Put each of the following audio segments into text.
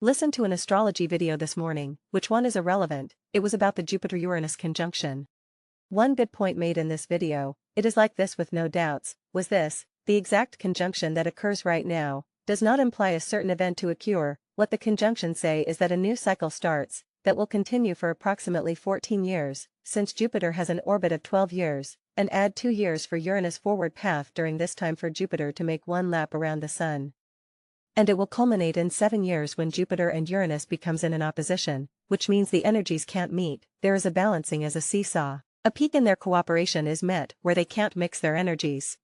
Listen to an astrology video this morning. Which one is irrelevant? It was about the Jupiter-Uranus conjunction. One good point made in this video, it is like this with no doubts, was this: the exact conjunction that occurs right now does not imply a certain event to occur. What the conjunctions say is that a new cycle starts, that will continue for approximately 14 years, since Jupiter has an orbit of 12 years, and add 2 years for Uranus' forward path during this time for Jupiter to make one lap around the Sun. And it will culminate in 7 years when Jupiter and Uranus becomes in an opposition, which means the energies can't meet. There is a balancing as a seesaw. A peak in their cooperation is met where they can't mix their energies.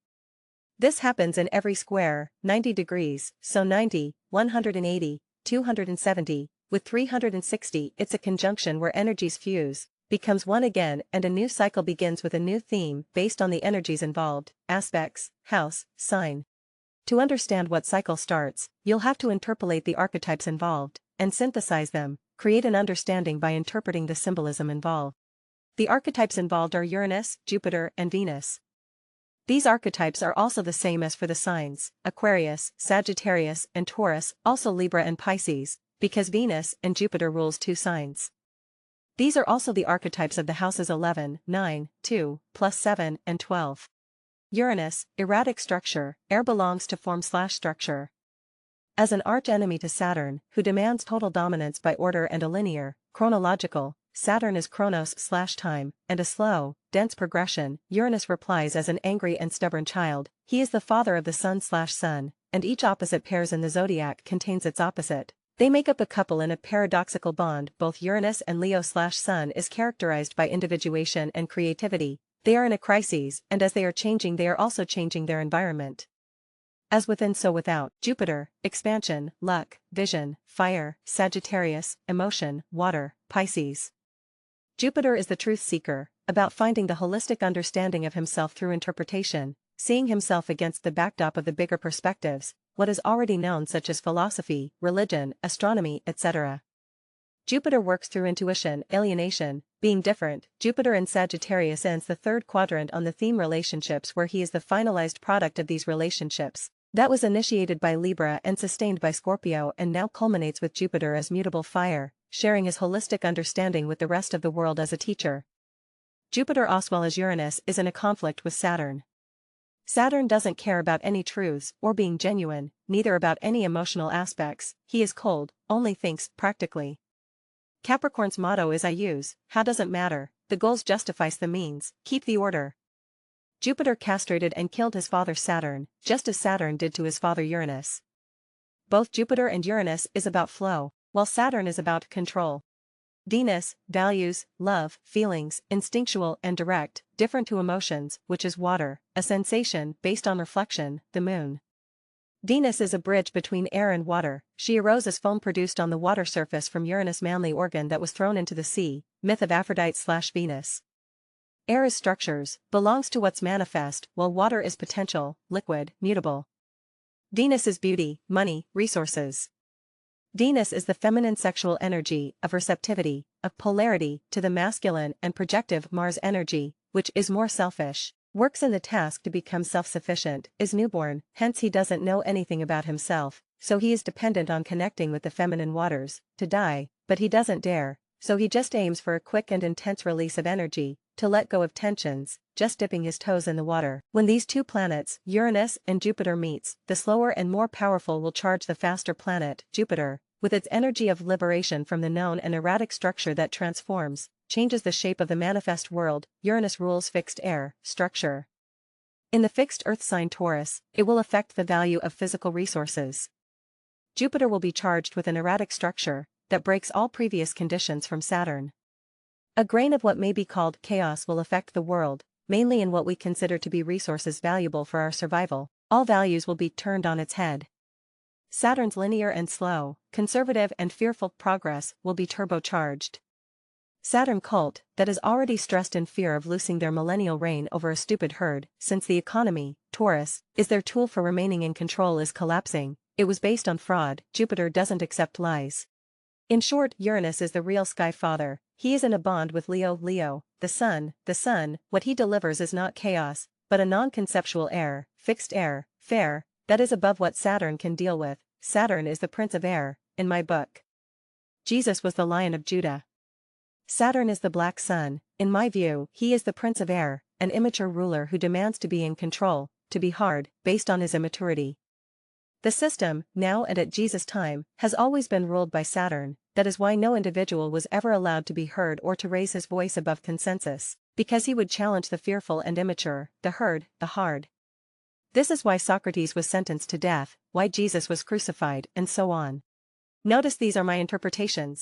This happens in every square, 90 degrees, so 90, 180, 270, with 360 it's a conjunction where energies fuse, becomes one again and a new cycle begins with a new theme based on the energies involved, aspects, house, sign. To understand what cycle starts, you'll have to interpolate the archetypes involved, and synthesize them, create an understanding by interpreting the symbolism involved. The archetypes involved are Uranus, Jupiter, and Venus. These archetypes are also the same as for the signs, Aquarius, Sagittarius, and Taurus, also Libra and Pisces, because Venus and Jupiter rules 2 signs. These are also the archetypes of the houses 11, 9, 2, plus 7, and 12. Uranus, erratic structure, air belongs to form/structure. As an arch-enemy to Saturn, who demands total dominance by order and a linear, chronological, Saturn is chronos/time, and a slow, dense progression. Uranus replies as an angry and stubborn child. He is the father of the Sun/Sun, and each opposite pairs in the zodiac contains its opposite. They make up a couple in a paradoxical bond. Both Uranus and Leo/Sun is characterized by individuation and creativity. They are in a crisis, and as they are changing they are also changing their environment. As within so without. Jupiter, expansion, luck, vision, fire, Sagittarius, emotion, water, Pisces. Jupiter is the truth seeker, about finding the holistic understanding of himself through interpretation, seeing himself against the backdrop of the bigger perspectives, what is already known such as philosophy, religion, astronomy, etc. Jupiter works through intuition, alienation, being different. Jupiter in Sagittarius ends the 3rd quadrant on the theme relationships where he is the finalized product of these relationships. That was initiated by Libra and sustained by Scorpio and now culminates with Jupiter as mutable fire, sharing his holistic understanding with the rest of the world as a teacher. Jupiter as well as Uranus is in a conflict with Saturn. Saturn doesn't care about any truths or being genuine, neither about any emotional aspects. He is cold, only thinks practically. Capricorn's motto is I use, how doesn't matter, the goals justifies the means, keep the order. Jupiter castrated and killed his father Saturn, just as Saturn did to his father Uranus. Both Jupiter and Uranus is about flow, while Saturn is about control. Venus, values, love, feelings, instinctual and direct, different to emotions, which is water, a sensation based on reflection, the moon. Venus is a bridge between air and water. She arose as foam produced on the water surface from Uranus' manly organ that was thrown into the sea, myth of Aphrodite/Venus. Air is structures, belongs to what's manifest, while water is potential, liquid, mutable. Venus is beauty, money, resources. Venus is the feminine sexual energy, of receptivity, of polarity, to the masculine and projective Mars energy, which is more selfish. Works in the task to become self-sufficient, is newborn, hence he doesn't know anything about himself, so he is dependent on connecting with the feminine waters, to die, but he doesn't dare, so he just aims for a quick and intense release of energy, to let go of tensions, just dipping his toes in the water. When these 2 planets, Uranus and Jupiter meets, the slower and more powerful will charge the faster planet, Jupiter, with its energy of liberation from the known and erratic structure that transforms, changes the shape of the manifest world. Uranus rules fixed air, structure. In the fixed earth sign Taurus, it will affect the value of physical resources. Jupiter will be charged with an erratic structure, that breaks all previous conditions from Saturn. A grain of what may be called chaos will affect the world, mainly in what we consider to be resources valuable for our survival. All values will be turned on its head. Saturn's linear and slow, conservative and fearful progress will be turbocharged. Saturn cult, that is already stressed in fear of losing their millennial reign over a stupid herd, since the economy, Taurus, is their tool for remaining in control is collapsing. It was based on fraud. Jupiter doesn't accept lies. In short, Uranus is the real sky father. He is in a bond with Leo, the sun, what he delivers is not chaos, but a non-conceptual air, fixed air, fair, that is above what Saturn can deal with. Saturn is the prince of air, in my book. Jesus was the Lion of Judah. Saturn is the black sun. In my view, he is the prince of air, an immature ruler who demands to be in control, to be hard, based on his immaturity. The system, now and at Jesus' time, has always been ruled by Saturn. That is why no individual was ever allowed to be heard or to raise his voice above consensus, because he would challenge the fearful and immature, the herd, the hard. This is why Socrates was sentenced to death, why Jesus was crucified, and so on. Notice these are my interpretations.